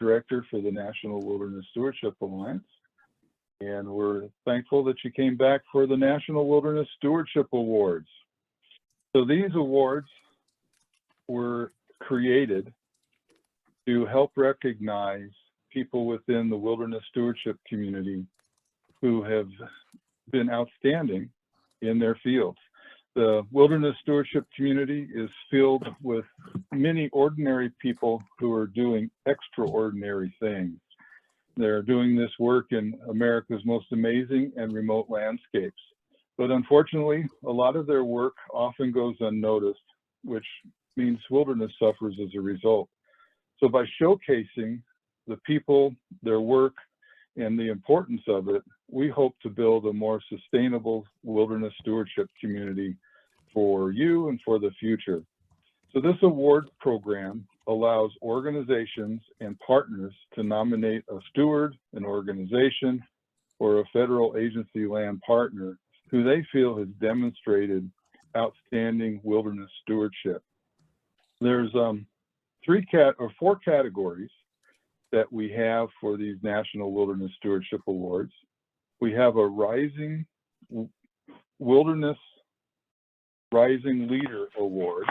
Director for the National Wilderness Stewardship Alliance. And we're thankful that you came back for the National Wilderness Stewardship Awards. So these awards were created to help recognize people within the wilderness stewardship community who have been outstanding in their fields. The wilderness stewardship community is filled with many ordinary people who are doing extraordinary things. They're doing this work in America's most amazing and remote landscapes. But unfortunately, a lot of their work often goes unnoticed, which means wilderness suffers as a result. So by showcasing the people, their work, and the importance of it, we hope to build a more sustainable wilderness stewardship community for you and for the future. So this award program allows organizations and partners to nominate a steward, an organization, or a federal agency land partner who they feel has demonstrated outstanding wilderness stewardship. There's 4 categories that we have for these National Wilderness Stewardship Awards. We have a Rising Wilderness Rising Leader Award,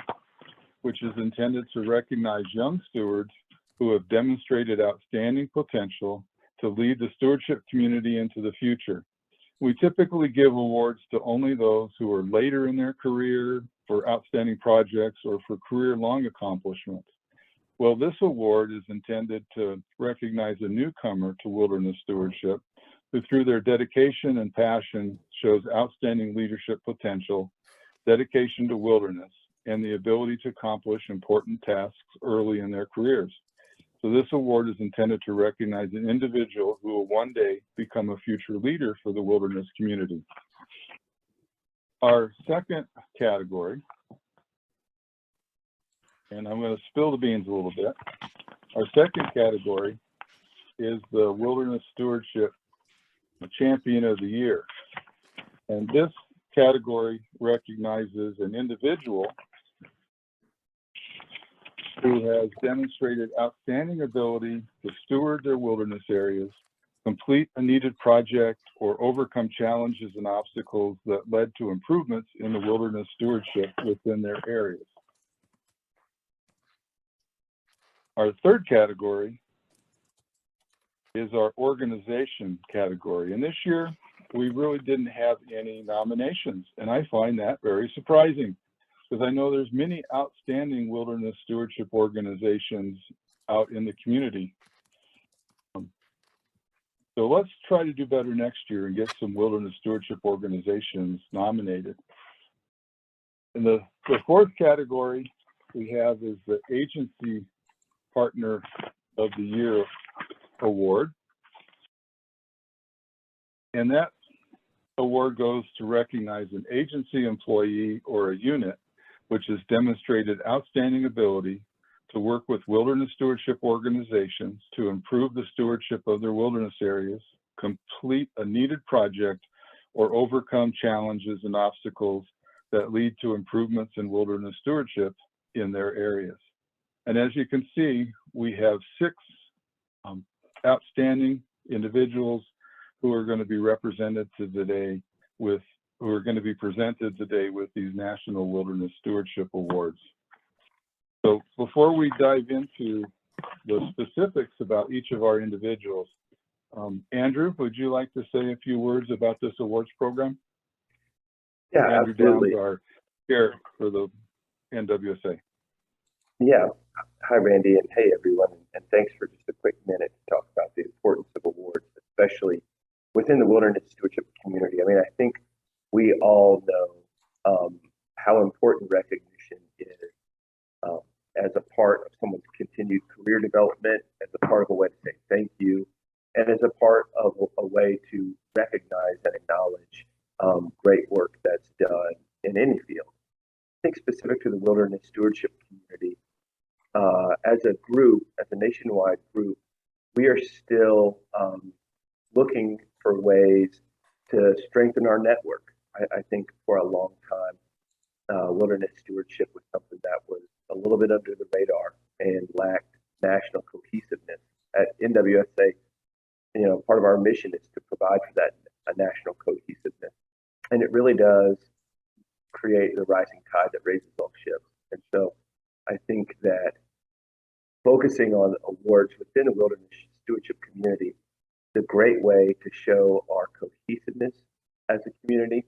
which is intended to recognize young stewards who have demonstrated outstanding potential to lead the stewardship community into the future. We typically give awards to only those who are later in their career for outstanding projects or for career-long accomplishments. Well, this award is intended to recognize a newcomer to wilderness stewardship who, through their dedication and passion, shows outstanding leadership potential, dedication to wilderness, and the ability to accomplish important tasks early in their careers. So this award is intended to recognize an individual who will one day become a future leader for the wilderness community. Our second category, and I'm going to spill the beans a little bit. Our second category is the Wilderness Stewardship Champion of the Year. And this category recognizes an individual who has demonstrated outstanding ability to steward their wilderness areas, complete a needed project, or overcome challenges and obstacles that led to improvements in the wilderness stewardship within their areas. Our third category is our organization category. And this year, we really didn't have any nominations. And I find that very surprising because I know there's many outstanding wilderness stewardship organizations out in the community. So let's try to do better next year and get some wilderness stewardship organizations nominated. And the fourth category we have is the Agency Partner of the Year Award. And that award goes to recognize an agency employee or a unit which has demonstrated outstanding ability to work with wilderness stewardship organizations to improve the stewardship of their wilderness areas, complete a needed project, or overcome challenges and obstacles that lead to improvements in wilderness stewardship in their areas. And as you can see, we have 6 outstanding individuals who are going to be represented today with presented today with these National Wilderness Stewardship Awards. So before we dive into the specifics about each of our individuals, Andrew, would you like to say a few words about this awards program? Yeah, Andrew absolutely. Downs, our chair for the NWSA. Yeah. Hi, Randy, and hey, everyone. And thanks for just a quick minute to talk about the importance of awards, especially within the wilderness stewardship community. I mean, I think we all know how important recognition is as a part of someone's continued career development, as a part of a way to say thank you, and as a part of a way to recognize and acknowledge great work that's done in any field. I think specific to the wilderness stewardship community, as a group, as a nationwide group, we are still looking for ways to strengthen our network. I think for a long time, wilderness stewardship was something that was a little bit under the radar and lacked national cohesiveness. NWSA, part of our mission is to provide for that a national cohesiveness. And it really does create the rising tide that raises all ships. And so I think that focusing on awards within the wilderness stewardship community is a great way to show our cohesiveness as a community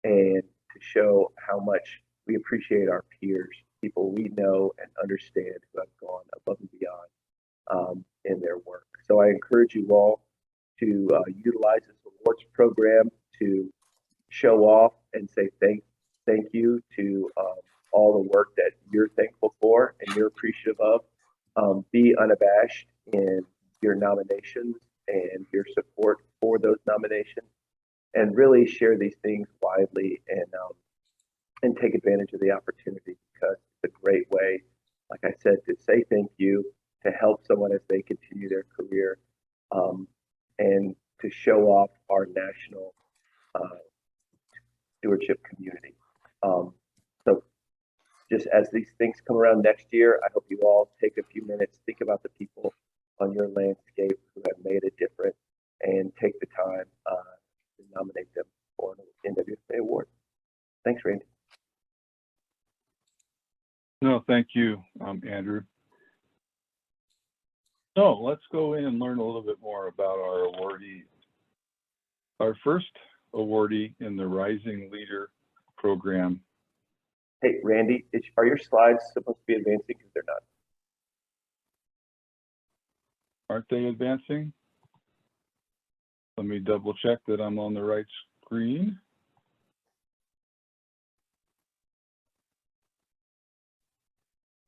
and to show how much we appreciate our peers, people we know and understand who have gone above and beyond in their work. So I encourage you all to utilize this awards program to show off and say thank you to all the work that you're thankful for and you're appreciative of. Be unabashed in your nominations and your support for those nominations, and really share these things widely and take advantage of the opportunity, because it's a great way, like I said, to say thank you, to help someone as they continue their career, and to show off our national stewardship community. So just as these things come around next year, I hope you all take a few minutes, think about the people on your landscape who have made a difference, and take the time to nominate them for an NWSA award. Thanks, Randy. No, thank you, Andrew. So let's go in and learn a little bit more about our awardees. Our first awardee in the Rising Leader program. Hey, Randy, are your slides supposed to be advancing? Because they're not. Aren't they advancing? Let me double check that I'm on the right screen.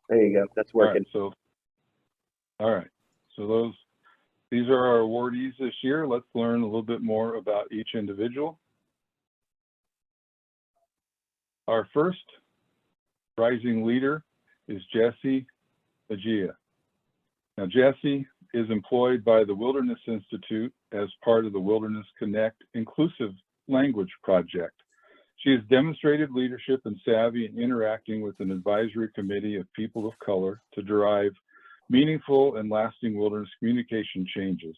There you go. That's working. All right. So these are our awardees this year. Let's learn a little bit more about each individual. Our first Rising Leader is Jesse Agia. Now, Jesse is employed by the Wilderness Institute as part of the Wilderness Connect Inclusive Language Project. She has demonstrated leadership and savvy in interacting with an advisory committee of people of color to derive meaningful and lasting wilderness communication changes.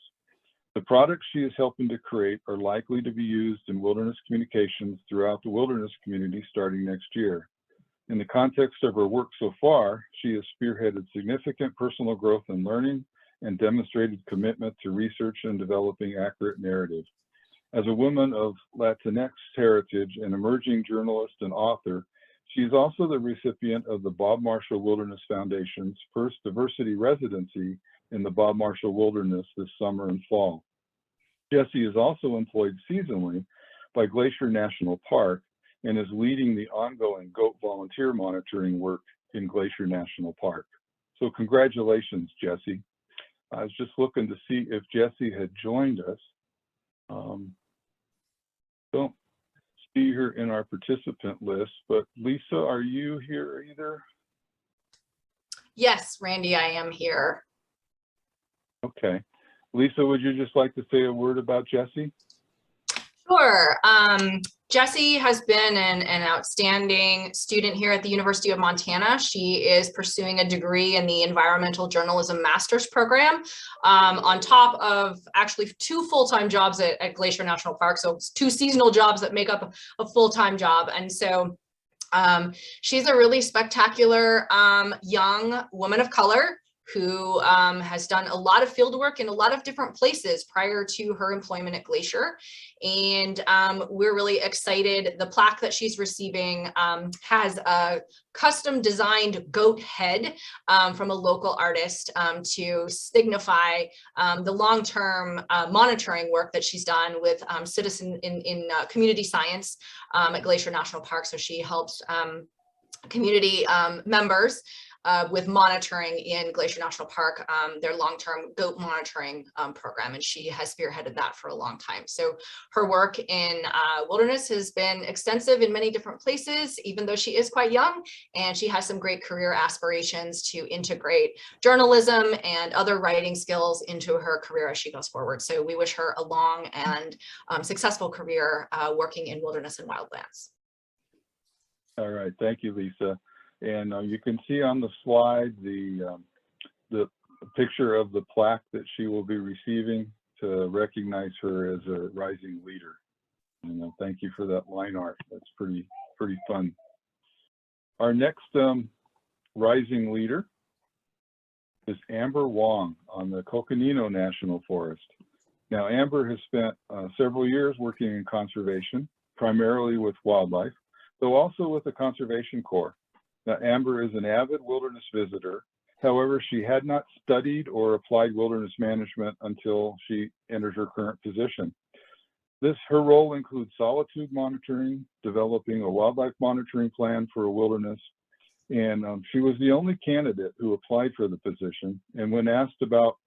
The products she is helping to create are likely to be used in wilderness communications throughout the wilderness community starting next year. In the context of her work so far, she has spearheaded significant personal growth and learning and demonstrated commitment to research and developing accurate narrative. As a woman of Latinx heritage and emerging journalist and author, she is also the recipient of the Bob Marshall Wilderness Foundation's first diversity residency in the Bob Marshall Wilderness this summer and fall. Jesse is also employed seasonally by Glacier National Park and is leading the ongoing goat volunteer monitoring work in Glacier National Park. So congratulations, Jesse. I was just looking to see if Jesse had joined us. Don't see her in our participant list, but Lisa, are you here either? Yes, Randy, I am here. Okay. Lisa, would you just like to say a word about Jesse? Sure. Jessie has been an outstanding student here at the University of Montana. She is pursuing a degree in the Environmental Journalism Master's Program, on top of actually 2 full-time jobs at Glacier National Park. So it's 2 seasonal jobs that make up a full-time job. And so she's a really spectacular young woman of color who has done a lot of field work in a lot of different places prior to her employment at Glacier. And we're really excited. The plaque that she's receiving has a custom designed goat head from a local artist to signify the long-term monitoring work that she's done with citizen in community science at Glacier National Park. So she helps community members with monitoring in Glacier National Park, their long-term goat monitoring program, and she has spearheaded that for a long time. So her work in wilderness has been extensive in many different places, even though she is quite young, and she has some great career aspirations to integrate journalism and other writing skills into her career as she goes forward. So we wish her a long and successful career working in wilderness and wildlands. All right, thank you, Lisa. And you can see on the slide the a picture of the plaque that she will be receiving to recognize her as a rising leader. And thank you for that line art. That's pretty fun. Our next rising leader is Amber Wong on the Coconino National Forest. Now, Amber has spent several years working in conservation, primarily with wildlife, though also with the Conservation Corps. Now, Amber is an avid wilderness visitor. However, she had not studied or applied wilderness management until she entered her current position. Her role includes solitude monitoring, developing a wildlife monitoring plan for a wilderness, and she was the only candidate who applied for the position. And when asked about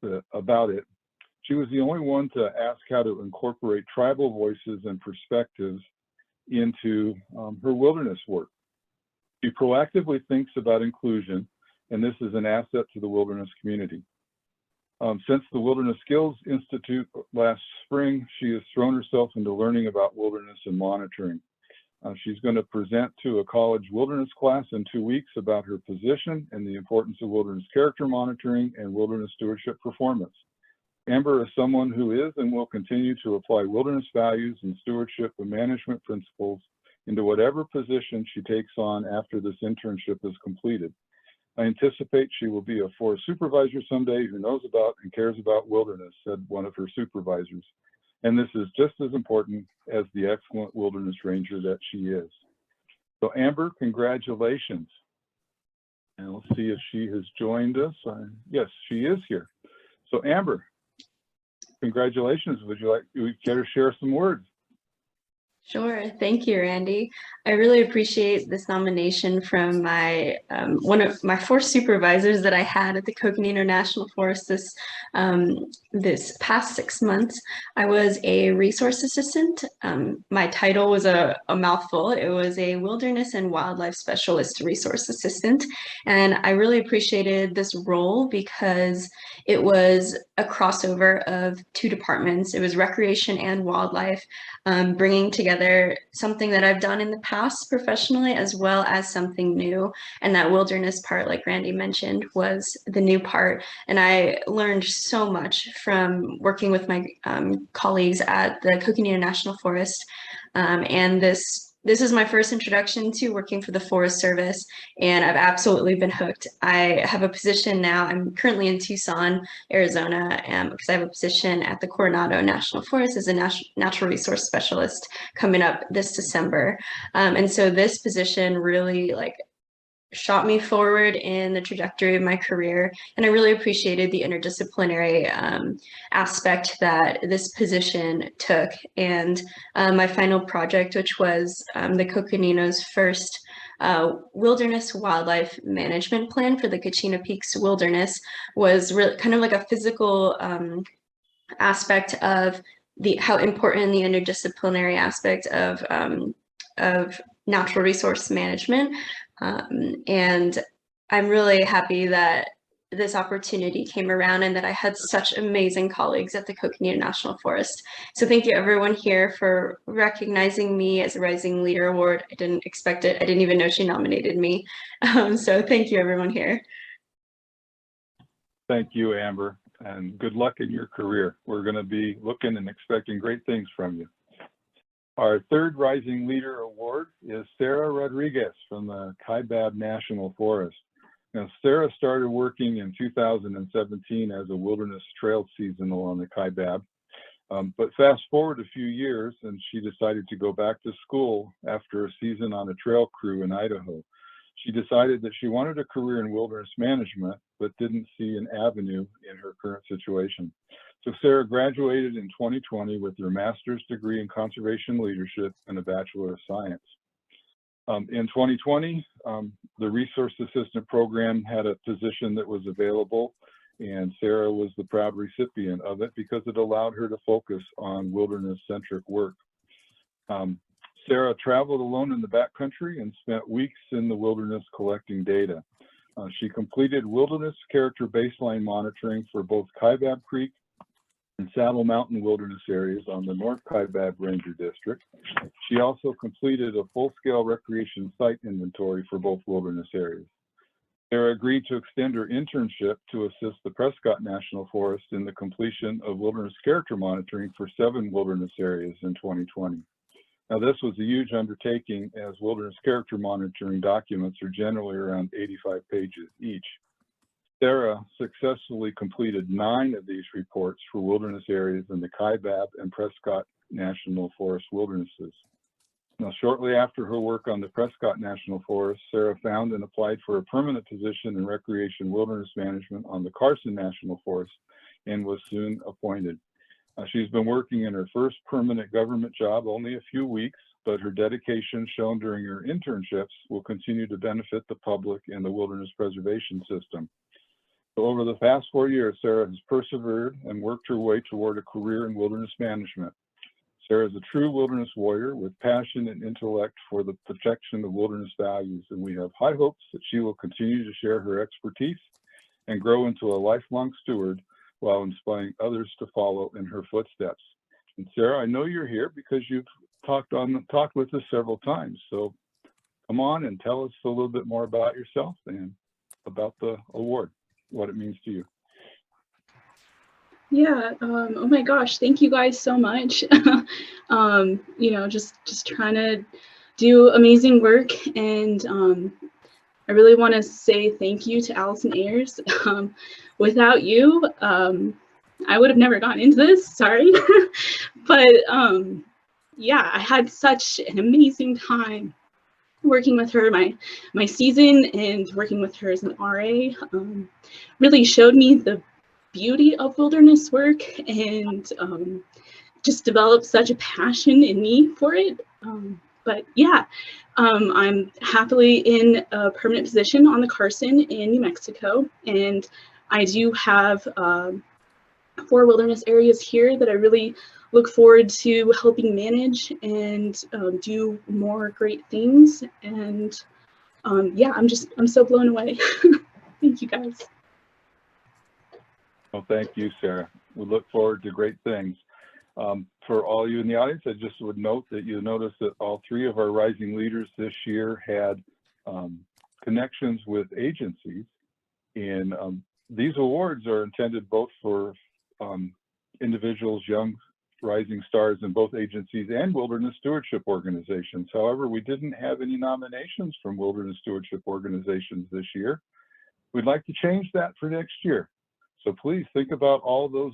it, she was the only one to ask how to incorporate tribal voices and perspectives into her wilderness work. She proactively thinks about inclusion, and this is an asset to the wilderness community. Since the Wilderness Skills Institute last spring, she has thrown herself into learning about wilderness and monitoring. She's going to present to a college wilderness class in 2 weeks about her position and the importance of wilderness character monitoring and wilderness stewardship performance. Amber is someone who is and will continue to apply wilderness values and stewardship and management principles into whatever position she takes on after this internship is completed. I anticipate she will be a forest supervisor someday who knows about and cares about wilderness, said one of her supervisors. And this is just as important as the excellent wilderness ranger that she is. So Amber, congratulations. And let's see if she has joined us. Yes, she is here. So Amber, congratulations. Would you care to share some words? Sure. Thank you, Randy. I really appreciate this nomination from my one of my 4 supervisors that I had at the Coconino National Forest this past 6 months. I was a resource assistant. My title was a mouthful. It was a wilderness and wildlife specialist resource assistant. And I really appreciated this role because it was a crossover of 2 departments. It was recreation and wildlife, bringing together something that I've done in the past professionally, as well as something new. And that wilderness part, like Randy mentioned, was the new part. And I learned so much from working with my colleagues at the Coconino National Forest. And this is my first introduction to working for the Forest Service, and I've absolutely been hooked. I have a position now. I'm currently in Tucson, Arizona, because I have a position at the Coronado National Forest as a natural resource specialist coming up this December. And so this position really shot me forward in the trajectory of my career. And I really appreciated the interdisciplinary aspect that this position took. And my final project, which was the Coconino's first wilderness wildlife management plan for the Kachina Peaks Wilderness, was really kind of like a physical aspect of how important the interdisciplinary aspect of natural resource management. And I'm really happy that this opportunity came around and that I had such amazing colleagues at the Coconino National Forest. So thank you everyone here for recognizing me as a Rising Leader Award. I didn't expect it. I didn't even know she nominated me. So thank you everyone here. Thank you, Amber, and good luck in your career. We're going to be looking and expecting great things from you. Our 3rd Rising Leader Award is Sarah Rodriguez from the Kaibab National Forest. Now, Sarah started working in 2017 as a wilderness trail seasonal on the Kaibab, but fast forward a few years and she decided to go back to school after a season on a trail crew in Idaho. She decided that she wanted a career in wilderness management, but didn't see an avenue in her current situation. So Sarah graduated in 2020 with her master's degree in conservation leadership and a Bachelor of Science. In 2020, the Resource Assistant Program had a position that was available, and Sarah was the proud recipient of it because it allowed her to focus on wilderness-centric work. Sarah traveled alone in the backcountry and spent weeks in the wilderness collecting data. She completed wilderness character baseline monitoring for both Kaibab Creek and Saddle Mountain wilderness areas on the North Kaibab Ranger District. She also completed a full-scale recreation site inventory for both wilderness areas. Sarah agreed to extend her internship to assist the Prescott National Forest in the completion of wilderness character monitoring for 7 wilderness areas in 2020. Now, this was a huge undertaking, as wilderness character monitoring documents are generally around 85 pages each. Sarah successfully completed 9 of these reports for wilderness areas in the Kaibab and Prescott National Forest wildernesses. Now, shortly after her work on the Prescott National Forest, Sarah found and applied for a permanent position in recreation wilderness management on the Carson National Forest and was soon appointed. She's been working in her first permanent government job only a few weeks, but her dedication shown during her internships will continue to benefit the public and the wilderness preservation system. So over the past 4 years, Sarah has persevered and worked her way toward a career in wilderness management. Sarah is a true wilderness warrior with passion and intellect for the protection of wilderness values, and we have high hopes that she will continue to share her expertise and grow into a lifelong steward while inspiring others to follow in her footsteps. And Sarah, I know you're here because you've talked with us several times. So come on and tell us a little bit more about yourself and about the award, what it means to you. Yeah, oh my gosh, thank you guys so much. You know, just trying to do amazing work, and I really want to say thank you to Allison Ayers. Without you, I would have never gotten into this, sorry. But yeah, I had such an amazing time working with her my season, and working with her as an RA really showed me the beauty of wilderness work, and just developed such a passion in me for it. But yeah, I'm happily in a permanent position on the Carson in New Mexico, and I do have 4 wilderness areas here that I really look forward to helping manage and do more great things. And yeah, I'm so blown away. Thank you guys. Well, thank you, Sarah. We look forward to great things. For all you in the audience, I just would note that you notice that all 3 of our rising leaders this year had connections with agencies. And these awards are intended both for individuals, young rising stars in both agencies and wilderness stewardship organizations. However, we didn't have any nominations from wilderness stewardship organizations this year. We'd like to change that for next year. So please think about all those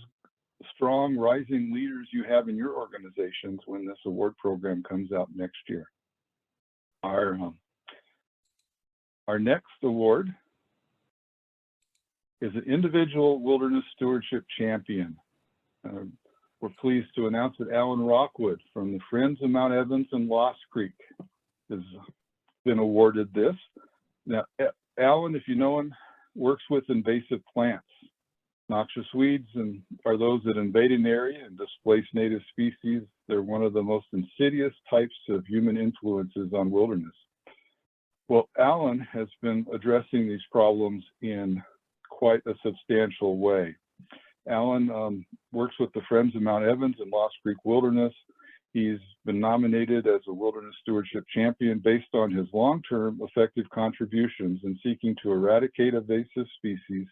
strong rising leaders you have in your organizations when this award program comes out next year. Our next award is an individual wilderness stewardship champion. We're pleased to announce that Alan Rockwood from the Friends of Mount Evans and Lost Creek has been awarded this. Now, Alan, if you know him, works with invasive plants. Noxious weeds are those that invade an area and displace native species. They're one of the most insidious types of human influences on wilderness. Well, Alan has been addressing these problems in quite a substantial way. Alan works with the Friends of Mount Evans and Lost Creek Wilderness. He's been nominated as a wilderness stewardship champion based on his long-term effective contributions in seeking to eradicate invasive species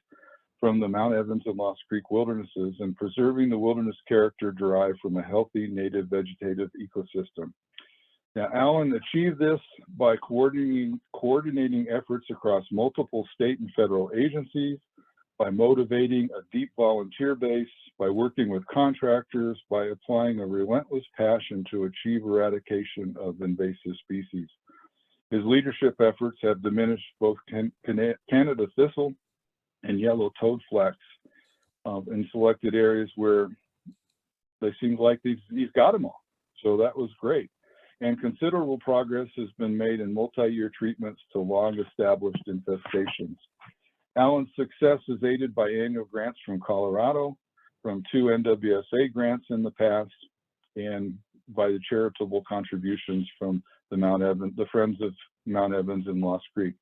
from the Mount Evans and Lost Creek wildernesses and preserving the wilderness character derived from a healthy native vegetative ecosystem. Now, Alan achieved this by coordinating efforts across multiple state and federal agencies, by motivating a deep volunteer base, by working with contractors, by applying a relentless passion to achieve eradication of invasive species. His leadership efforts have diminished both Canada thistle and yellow toadflax in selected areas where they seemed like he's got them all. So that was great. And considerable progress has been made in multi-year treatments to long-established infestations. Alan's success is aided by annual grants from Colorado, from 2 NWSA grants in the past, and by the charitable contributions from the Friends of Mount Evans and Lost Creek.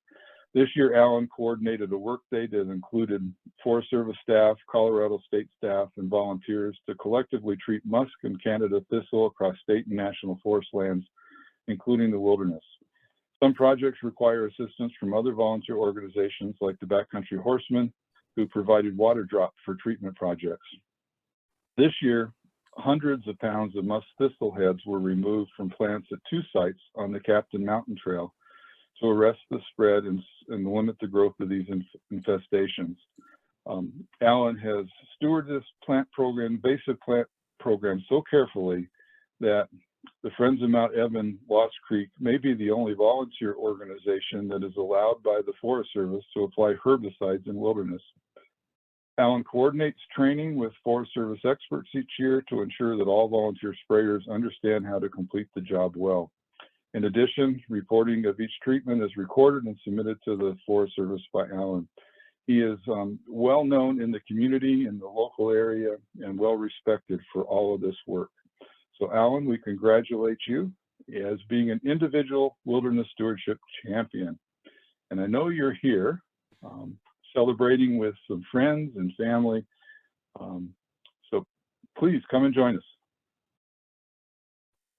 This year, Alan coordinated a workday that included Forest Service staff, Colorado state staff, and volunteers to collectively treat musk and Canada thistle across state and national forest lands, including the wilderness. Some projects require assistance from other volunteer organizations like the Backcountry Horsemen, who provided water drop for treatment projects. This year, hundreds of pounds of musk thistle heads were removed from plants at 2 sites on the Captain Mountain Trail to arrest the spread and limit the growth of these infestations. Alan has stewarded this basic plant program so carefully that the Friends of Mount Evan Lost Creek may be the only volunteer organization that is allowed by the Forest Service to apply herbicides in wilderness. Alan coordinates training with Forest Service experts each year to ensure that all volunteer sprayers understand how to complete the job well. In addition, reporting of each treatment is recorded and submitted to the Forest Service by Alan. He is well known in the community, in the local area, and well respected for all of this work. So Alan, we congratulate you as being an individual wilderness stewardship champion. And I know you're here celebrating with some friends and family. So please come and join us.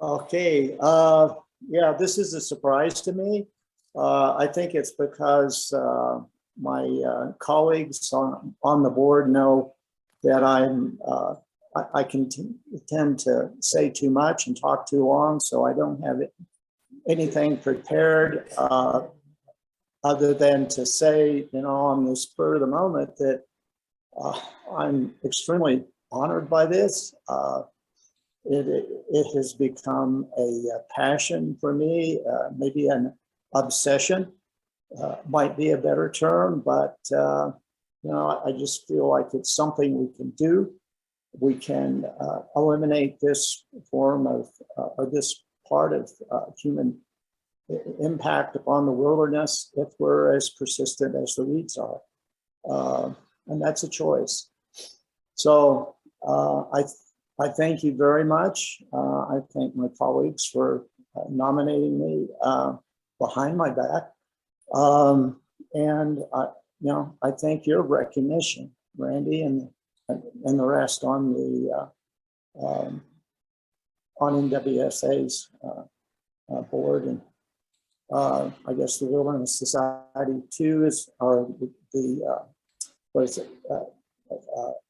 Okay, yeah, this is a surprise to me. I think it's because my colleagues on the board know that I can tend to say too much and talk too long, so I don't have anything prepared other than to say, you know, on the spur of the moment that I'm extremely honored by this. It has become a passion for me, maybe an obsession might be a better term, but you know, I just feel like it's something we can do. We can eliminate this form of, or this part of human impact upon the wilderness if we're as persistent as the weeds are. And that's a choice. So I thank you very much. I thank my colleagues for nominating me behind my back. And you know, I thank your recognition, Randy, and the rest on the on NWSA's board, and I guess the Wilderness Society too is, or the what is it?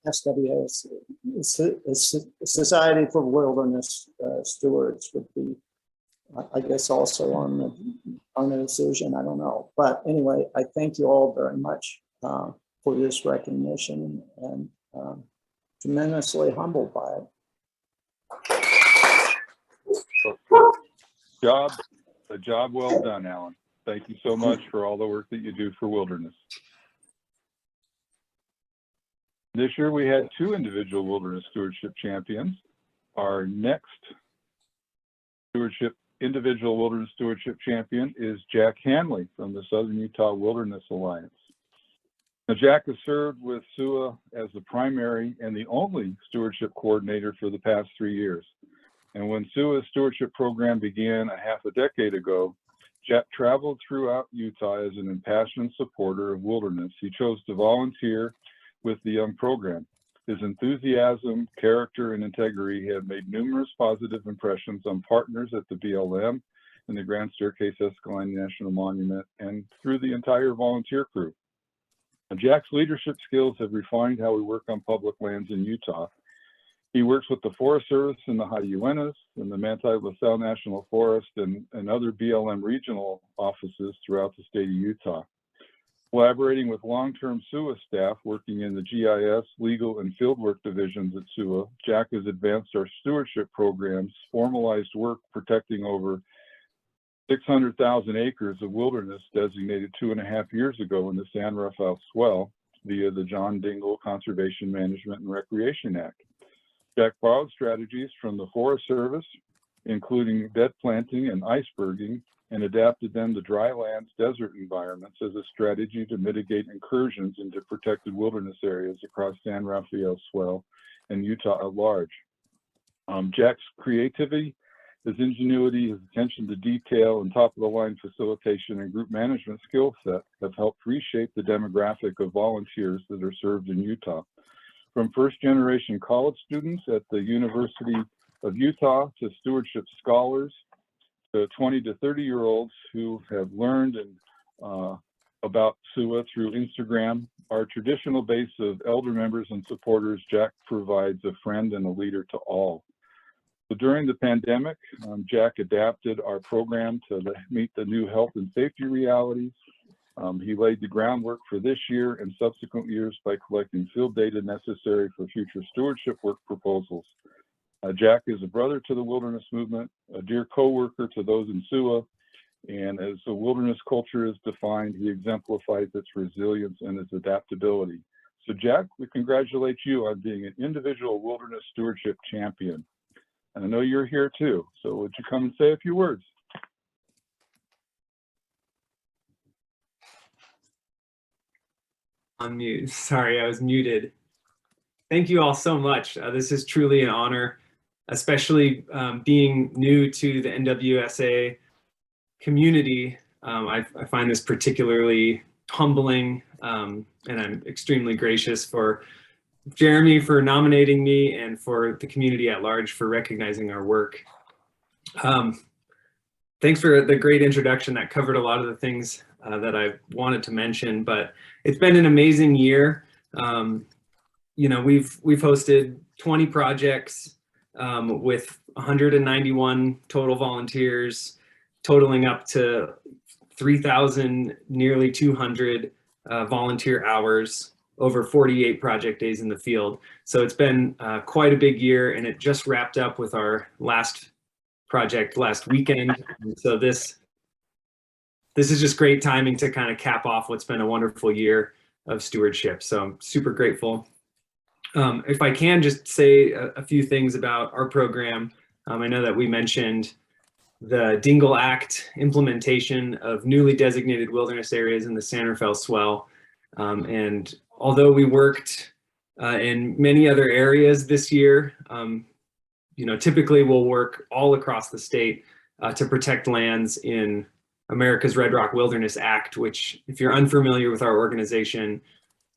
SWS, Society for Wilderness Stewards would be, I guess, also on the decision. I don't know, but anyway, I thank you all very much for this recognition, and tremendously humbled by it. A job well done, Alan. Thank you so much for all the work that you do for wilderness. This year we had 2 individual wilderness stewardship champions. Our next individual wilderness stewardship champion is Jack Hanley from the Southern Utah Wilderness Alliance. Now, Jack has served with SUA as the primary and the only stewardship coordinator for the past 3 years. And when SUA's stewardship program began a half a decade ago, Jack traveled throughout Utah as an impassioned supporter of wilderness. He chose to volunteer with the young program. His enthusiasm, character, and integrity have made numerous positive impressions on partners at the BLM and the Grand Staircase Escalante National Monument and through the entire volunteer crew. Now, Jack's leadership skills have refined how we work on public lands in Utah. He works with the Forest Service in the High Uintas and the Manti La Sal National Forest and other BLM regional offices throughout the state of Utah. Collaborating with long-term SUA staff working in the GIS, legal, and fieldwork divisions at SUA, Jack has advanced our stewardship programs, formalized work protecting over 600,000 acres of wilderness designated 2.5 years ago in the San Rafael Swell via the John Dingell Conservation Management and Recreation Act. Jack borrowed strategies from the Forest Service, including bed planting and iceberging, and adapted them to dry lands, desert environments as a strategy to mitigate incursions into protected wilderness areas across San Rafael Swell and Utah at large. Jack's creativity, his ingenuity, his attention to detail, and top-of-the-line facilitation and group management skill set have helped reshape the demographic of volunteers that are served in Utah. From first-generation college students at the University of Utah to stewardship scholars, to 20 to 30-year-olds who have learned about SUA through Instagram. Our traditional base of elder members and supporters, Jack provides a friend and a leader to all. So during the pandemic, Jack adapted our program to meet the new health and safety realities. He laid the groundwork for this year and subsequent years by collecting field data necessary for future stewardship work proposals. Jack is a brother to the wilderness movement, a dear co-worker to those in SUA, and as the wilderness culture is defined, he exemplifies its resilience and its adaptability. So Jack, we congratulate you on being an individual wilderness stewardship champion. And I know you're here too, so would you come and say a few words? On mute. Sorry, I was muted. Thank you all so much. This is truly an honor, especially being new to the NWSA community. I find this particularly humbling, and I'm extremely gracious for Jeremy for nominating me and for the community at large for recognizing our work. Thanks for the great introduction. That covered a lot of the things that I wanted to mention, but it's been an amazing year. You know, we've hosted 20 projects with 191 total volunteers, totaling up to 3,000, nearly 200 volunteer hours, over 48 project days in the field. So it's been quite a big year, and it just wrapped up with our last project last weekend. And so this is just great timing to kind of cap off what's been a wonderful year of stewardship. So I'm super grateful. If I can just say a few things about our program. I know that we mentioned the Dingle Act implementation of newly designated wilderness areas in the San Rafael Swell. And although we worked in many other areas this year, you know, typically we'll work all across the state to protect lands in America's Red Rock Wilderness Act, which, if you're unfamiliar with our organization,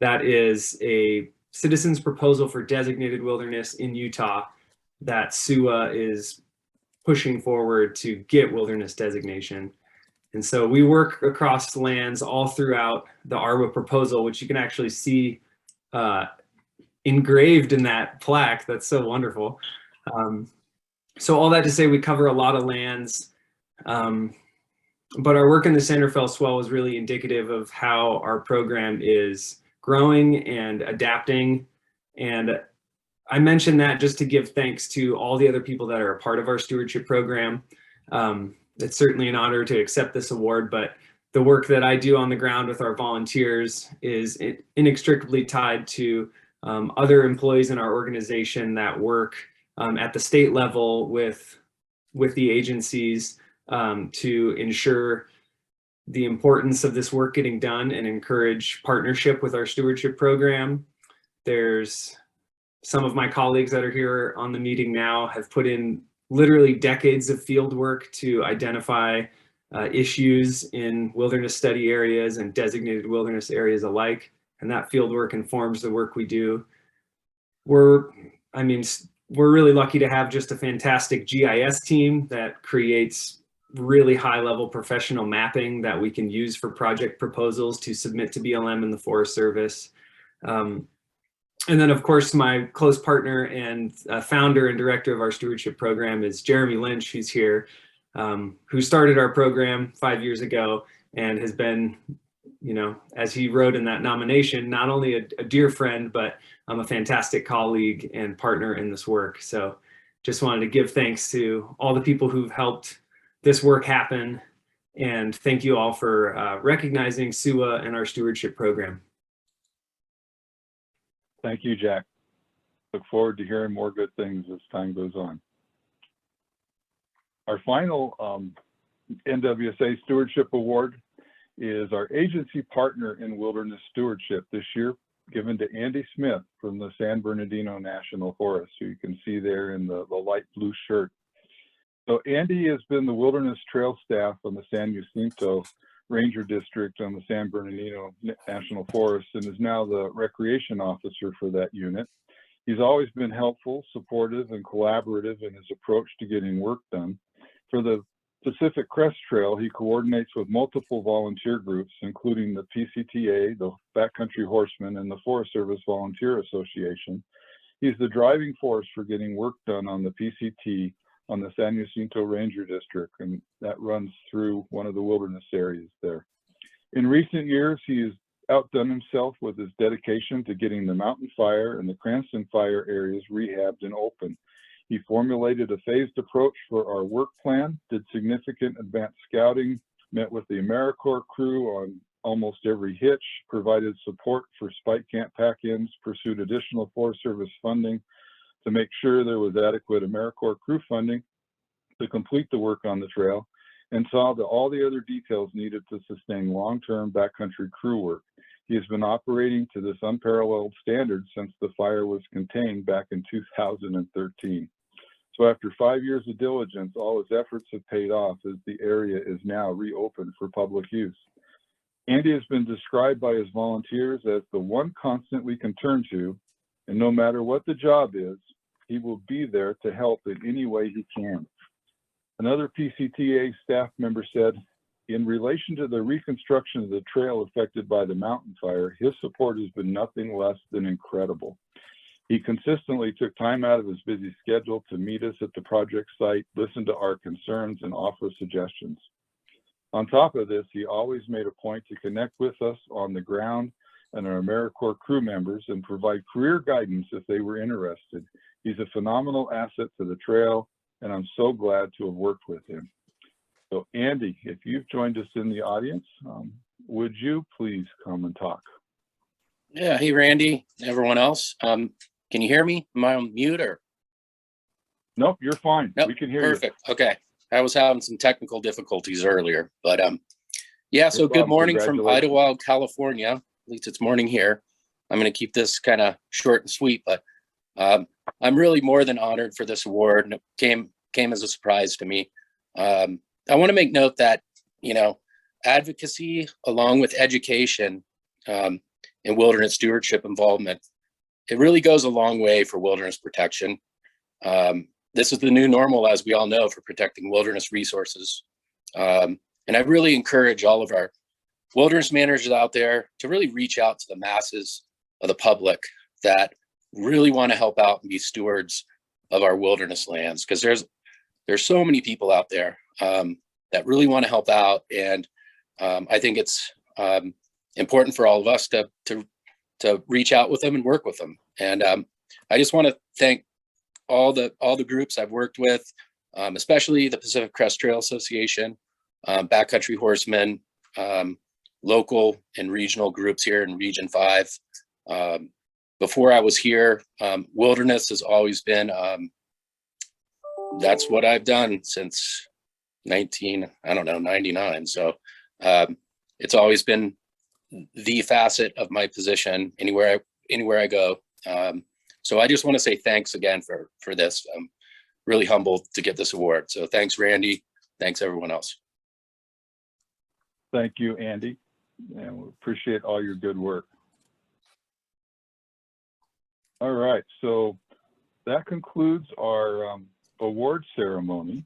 that is a citizen's proposal for designated wilderness in Utah that SUA is pushing forward to get wilderness designation. And so we work across lands all throughout the ARWA proposal, which you can actually see engraved in that plaque. That's so wonderful. So all that to say, we cover a lot of lands, but our work in the San Rafael Swell is really indicative of how our program is growing and adapting. And I mention that just to give thanks to all the other people that are a part of our stewardship program. It's certainly an honor to accept this award, but the work that I do on the ground with our volunteers is inextricably tied to other employees in our organization that work at the state level with the agencies to ensure the importance of this work getting done and encourage partnership with our stewardship program. There's some of my colleagues that are here on the meeting now have put in literally decades of field work to identify issues in wilderness study areas and designated wilderness areas alike. And that field work informs the work we do. We're really lucky to have just a fantastic GIS team that creates really high-level professional mapping that we can use for project proposals to submit to BLM and the Forest Service. And then, of course, my close partner and founder and director of our stewardship program is Jeremy Lynch, who's here, who started our program 5 years ago and has been, you know, as he wrote in that nomination, not only a dear friend, but a fantastic colleague and partner in this work. So just wanted to give thanks to all the people who've helped this work happen. And thank you all for recognizing SUA and our stewardship program. Thank you, Jack. Look forward to hearing more good things as time goes on. Our final NWSA Stewardship Award is our agency partner in wilderness stewardship this year, given to Andy Smith from the San Bernardino National Forest, who you can see there in the light blue shirt. So Andy has been the wilderness trail staff on the San Jacinto Ranger District on the San Bernardino National Forest and is now the recreation officer for that unit. He's always been helpful, supportive, and collaborative in his approach to getting work done. For the Pacific Crest Trail, he coordinates with multiple volunteer groups, including the PCTA, the Backcountry Horsemen, and the Forest Service Volunteer Association. He's the driving force for getting work done on the PCT on the San Jacinto Ranger District, and that runs through one of the wilderness areas there. In recent years, he has outdone himself with his dedication to getting the Mountain Fire and the Cranston Fire areas rehabbed and open. He formulated a phased approach for our work plan, did significant advanced scouting, met with the AmeriCorps crew on almost every hitch, provided support for Spike Camp pack-ins, pursued additional Forest Service funding to make sure there was adequate AmeriCorps crew funding to complete the work on the trail, and saw that all the other details needed to sustain long-term backcountry crew work. He has been operating to this unparalleled standard since the fire was contained back in 2013. So after 5 years of diligence, all his efforts have paid off as the area is now reopened for public use. Andy has been described by his volunteers as the one constant we can turn to, and no matter what the job is, he will be there to help in any way he can. Another PCTA staff member said, in relation to the reconstruction of the trail affected by the mountain fire, his support has been nothing less than incredible. He consistently took time out of his busy schedule to meet us at the project site, listen to our concerns, and offer suggestions. On top of this, he always made a point to connect with us on the ground and our AmeriCorps crew members and provide career guidance if they were interested. He's a phenomenal asset to the trail, and I'm so glad to have worked with him. So Andy, if you've joined us in the audience, would you please come and talk? Yeah, hey Randy, everyone else. Can you hear me? Am I on mute or? Nope, you're fine. Nope, We can hear perfect. You. Okay, I was having some technical difficulties earlier, but yeah. So good morning from Idlewild, California. At least it's morning here. I'm going to keep this kind of short and sweet, but I'm really more than honored for this award, and it came as a surprise to me. I want to make note that, you know, advocacy along with education and wilderness stewardship involvement, it really goes a long way for wilderness protection. This is the new normal, as we all know, for protecting wilderness resources. And I really encourage all of our wilderness managers out there to really reach out to the masses of the public that really want to help out and be stewards of our wilderness lands, because there's so many people out there that really want to help out, and I think it's important for all of us to reach out with them and work with them. And I just want to thank all the groups I've worked with, especially the Pacific Crest Trail Association, Backcountry Horsemen, local and regional groups here in Region 5. Before I was here, wilderness has always been, that's what I've done since 99. So it's always been the facet of my position anywhere I go. So I just want to say thanks again for this. I'm really humbled to get this award. So thanks, Randy. Thanks, everyone else. Thank you, Andy. And we appreciate all your good work. All right, so that concludes our award ceremony.